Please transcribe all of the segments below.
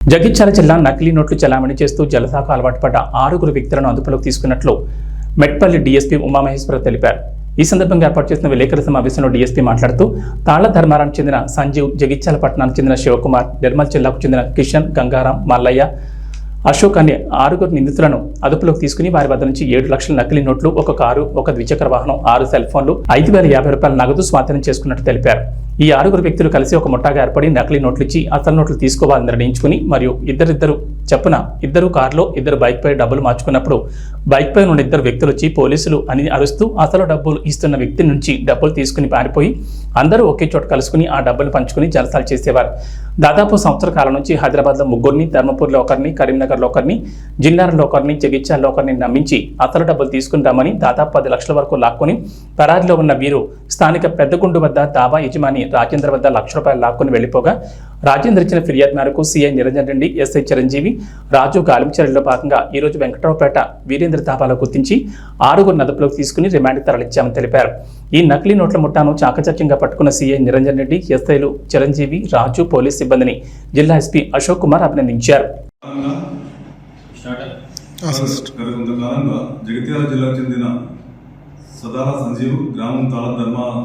జగిత్యాల జిల్లా నకిలీ నోట్లు చలామణి చేస్తూ జలసాకు అలవాటు పడ్డ 6 వ్యక్తులను అదుపులోకి తీసుకున్నట్లు మెట్పల్లి డీఎస్పీ ఉమామహేశ్వరరావు తెలిపారు. ఈ సందర్భంగా ఏర్పాటు చేసిన విలేకరుల సమావేశంలో డీఎస్పీ మాట్లాడుతూ తాళ్ల ధర్మారానికి చెందిన సంజీవ్, జగిత్యాల పట్టణానికి చెందిన శివకుమార్, నిర్మల్ జిల్లాకు చెందిన కిషన్, గంగారాం, మల్లయ్య, అశోక్ అనే 6 నిందితులను అదుపులోకి తీసుకుని వారి వద్ద నుంచి 7 లక్షల నకిలీ నోట్లు, 1 కారు, 1 ద్విచక్ర వాహనం, 6 సెల్ ఫోన్లు, 5,050 రూపాయల నగదు స్వాధీనం చేసుకున్నట్టు తెలిపారు. ఈ 6 వ్యక్తులు కలిసి ఒక ముఠాగా ఏర్పడి నకిలీ నోట్లు ఇచ్చి అసలు నోట్లు తీసుకోవాలని నిర్ణయించుకుని మరియు ఇద్దరు చెప్పున 2 కార్లో 2 బైక్ పై డబ్బులు మార్చుకున్నప్పుడు బైక్ పై ఉన్న 2 వ్యక్తులు వచ్చి పోలీసులు అని అరుస్తూ అసలు డబ్బులు ఇస్తున్న వ్యక్తి నుంచి డబ్బులు తీసుకుని పారిపోయి అందరూ ఒకే చోట కలుసుకుని ఆ డబ్బులు పంచుకుని జలసాలు చేసేవారు. దాదాపు సంవత్సర కాలం నుంచి హైదరాబాద్లో 3, ధర్మపూర్లో 1, కరీంనగర్లో 1, జిన్నారంలో 1, జగిత్యాలలో 1 నమ్మించి అసలు డబ్బులు తీసుకుని రమ్మని దాదాపు 10 లక్షల వరకు లాక్కొని పరారీలో ఉన్న వీరు స్థానిక పెద్దగుండు వద్ద దాబా యజమాని రాజేంద్ర వద్ద ₹1,00,000 లాక్కొని వెళ్లిపోగా రాజేంద్ర ఇచ్చిన ఫిర్యాదు మేరకు సిఐ నిరంజన్ రెడ్డి, ఎస్ఐ చిరంజీవి, రాజు గాలింపు చర్యల్లో భాగంగా ఈ రోజు వెంకటరావుపేట వీరేంద్ర దాబాలో గుర్తించి 6 అదుపులోకి తీసుకుని రిమాండ్కి తరలించామని తెలిపారు. ఈ నకిలీ నోట్ల ముఠాను చాకచక్యంగా పట్టుకున్న సిఐ నిరంజన్ రెడ్డి, ఎస్ఐలు చిరంజీవి, రాజు, పోలీస్ సిబ్బందిని జిల్లా ఎస్పీ అశోక్ కుమార్ అభినందించారు. జగిత్యాల జిల్లాకు చెందిన సదాల సంజీవ్, గ్రామం Tala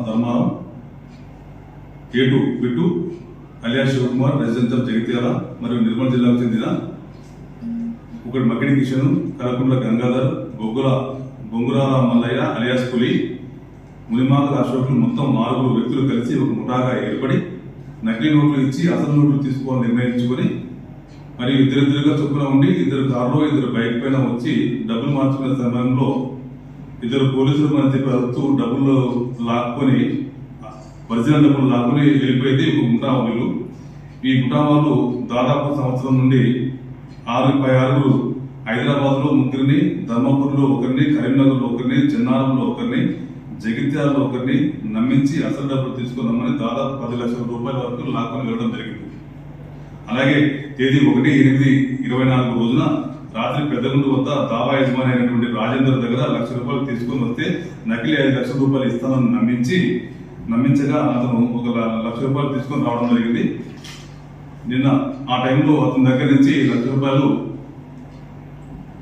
Dharmaram, Ketu Bittu alias Shivakumar, resident of Jagtial, మరియు నిర్మల్ జిల్లాకు చెందిన ఒకటి మకిడి కిషన్, కలకుంట్ల గంగాధర్, బొంగురాల మల్లయ్య అలియాస్ పులి, మునిమాల అశోకులు మొత్తం 6 వ్యక్తులు కలిసి ఒక ముఠాగా ఏర్పడి నకిలీ నోట్లు ఇచ్చి అసలు నోట్లు తీసుకోవాలని నిర్ణయించుకొని మరియు ఇద్దరిద్దరుగా చొప్పున ఉండి 2 కార్లో 2 బైక్ పైన వచ్చి డబ్బులు మార్చుకునే సమయంలో 2 పోలీసులు మన చెప్పి వస్తూ డబ్బులు లాక్కొని ఒరిజినల్ డబ్బులు లాక్కొని వెళ్ళిపోయింది ఒక ముఠా వాళ్ళు. ఈ ముఠా వాళ్ళు దాదాపు సంవత్సరం నుండి 6 హైదరాబాద్లో 3, ధర్మపూర్లో 1, కరీంనగర్లో 1, చెన్నారంలో 1, జగిత్యాలలో 1 నమ్మించి అసలు డబ్బులు తీసుకున్నామని దాదాపు 10 లక్షల రూపాయల వరకు లాక్కొని వెళ్ళడం జరిగింది. అలాగే తేదీ 1/8/24 రోజున రాత్రి పెద్దగుండు వద్ద దాబా యజమాని అయినటువంటి రాజేంద్ర దగ్గర ₹1,00,000 తీసుకొని వస్తే నకిలీ 5 లక్షల రూపాయలు ఇస్తానని నమ్మించగా అతను ఒక ₹1,00,000 తీసుకొని రావడం జరిగింది. నిన్న ఆ టైంలో అతని దగ్గర నుంచి ₹1,00,000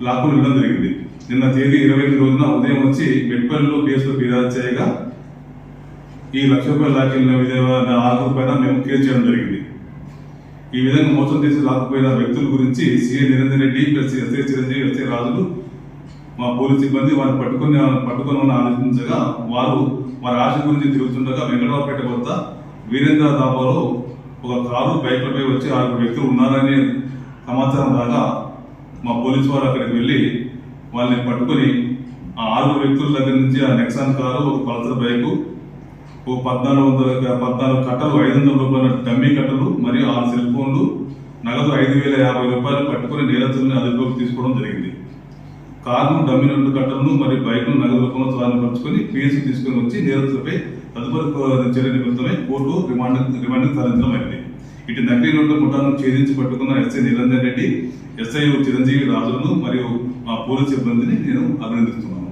లాక్కుని ఇవ్వడం జరిగింది. నిన్న తేదీ 28 రోజున ఉదయం వచ్చి మెట్పల్లిలో కేసులో ఫిర్యాదు చేయగా ఈ ₹1,00,000 లాక్కెళ్ళిన 6 పైన మేము కేసు చేయడం జరిగింది. ఈ విధంగా మోసం చేసి లాక్కుపోయిన వ్యక్తుల గురించి CI Niranjan Reddy plus SI Chiranjeevi, SI రాజులు, మా పోలీస్ సిబ్బంది వారిని పట్టుకొని ఆలోచించగా వారి ఆశ గురించి తిరుగుతుండగా వెంకటరావుపేట వద్ద వీరేంద్ర దాబాలో ఒక కారు బైక్లపై వచ్చి 6 వ్యక్తులు ఉన్నారని సమాచారం రాగా మా పోలీసు వారు అక్కడికి వెళ్ళి వాళ్ళని పట్టుకొని ఆ 6 వ్యక్తుల దగ్గర నుంచి ఆ నెక్సాన్ కారు, ఒక పల్సర్ బైకు, ఓ 14 కట్టలు, ₹500 డమ్మీ కట్టలు మరియు 6 సెల్ ఫోన్లు, నగదు ₹5,050 పట్టుకుని నేరస్తుల్ని అదుపులోకి తీసుకోవడం జరిగింది. కారును, డమ్మీ 2 కట్టలను మరియు బైక్ను నగదు రూపంలో స్వాధీనపరుచుకొని పిఎస్కి తీసుకుని వచ్చి నేరస్తులపై తదుపరి చర్య నిమిత్తమై కోర్టు రిమాండ్కి తరలించడం అయింది. ఇటు నకిలీ నోట్ల ముఠాను ఛేదించి పట్టుకున్న ఎస్ఐ నిరంజన్ రెడ్డి, ఎస్ఐ చిరంజీవి రాజులను మరియు మా పోలీస్ సిబ్బందిని నేను అభినందిస్తున్నాను.